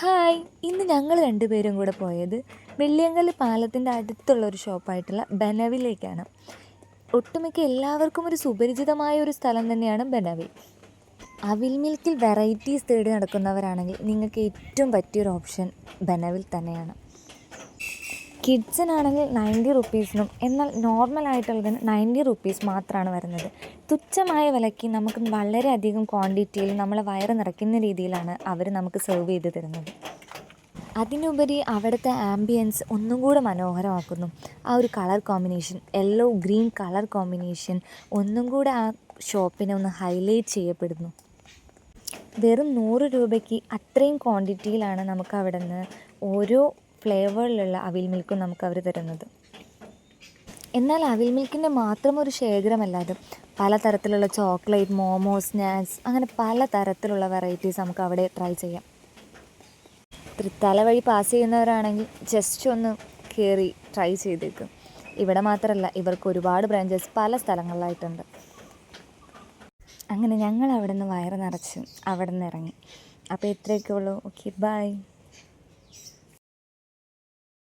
Hi, ഇന്ന് ഞങ്ങൾ രണ്ടുപേരും കൂടെ പോയത് വെള്ളിയങ്കല്ല് പാലത്തിൻ്റെ അടുത്തുള്ള ഒരു ഷോപ്പായിട്ടുള്ള ബെനവിലേക്കാണ്. ഒട്ടുമിക്ക എല്ലാവർക്കും ഒരു സുപരിചിതമായ ഒരു സ്ഥലം തന്നെയാണ് ബെനവിൽ. അവിൽ മിൽക്കിൽ വെറൈറ്റീസ് തേടി നടക്കുന്നവരാണെങ്കിൽ നിങ്ങൾക്ക് ഏറ്റവും പറ്റിയൊരു ഓപ്ഷൻ ബെനവിൽ തന്നെയാണ്. കിഡ്സിനാണെങ്കിൽ 90 റുപ്പീസിനും, എന്നാൽ നോർമലായിട്ടുള്ളതിന് 90 റുപ്പീസ് മാത്രമാണ് വരുന്നത്. തുച്ഛമായ വിലയ്ക്ക് നമുക്ക് വളരെയധികം ക്വാണ്ടിറ്റിയിൽ നമ്മളെ വയറ് നിറയ്ക്കുന്ന രീതിയിലാണ് അവർ നമുക്ക് സെർവ് ചെയ്ത് തരുന്നത്. അതിനുപരി അവിടുത്തെ ആംബിയൻസ് ഒന്നും കൂടെ മനോഹരമാക്കുന്നു. ആ ഒരു colour combination, yellow green colour combination ഒന്നും കൂടെ ആ ഷോപ്പിനെ ഒന്ന് ഹൈലൈറ്റ് ചെയ്യപ്പെടുന്നു. വെറും 100 രൂപയ്ക്ക് അത്രയും ക്വാണ്ടിറ്റിയിലാണ് നമുക്ക് അവിടെ നിന്ന് ഓരോ ഫ്ലേവറിലുള്ള അവിൽ മിൽക്കും നമുക്ക് അവർ തരുന്നത്. എന്നാൽ അവിൽ മിൽക്കിൻ്റെ മാത്രം ഒരു ശേഖരമല്ല അത്. പലതരത്തിലുള്ള ചോക്ലേറ്റ്, മോമോസ്, സ്നാക്സ്, അങ്ങനെ പല തരത്തിലുള്ള വെറൈറ്റീസ് നമുക്ക് അവിടെ ട്രൈ ചെയ്യാം. തൃത്താല വഴി പാസ് ചെയ്യുന്നവരാണെങ്കിൽ ജസ്റ്റ് ഒന്ന് കയറി ട്രൈ ചെയ്തേക്കും. ഇവിടെ മാത്രമല്ല, ഇവർക്ക് ഒരുപാട് ബ്രാഞ്ചസ് പല സ്ഥലങ്ങളിലായിട്ടുണ്ട്. അങ്ങനെ ഞങ്ങൾ അവിടെ നിന്ന് വയറ് നിറച്ച് അവിടെ നിന്ന് ഇറങ്ങി. അപ്പോൾ ഇത്രയൊക്കെ ഉള്ളൂ. Okay, by.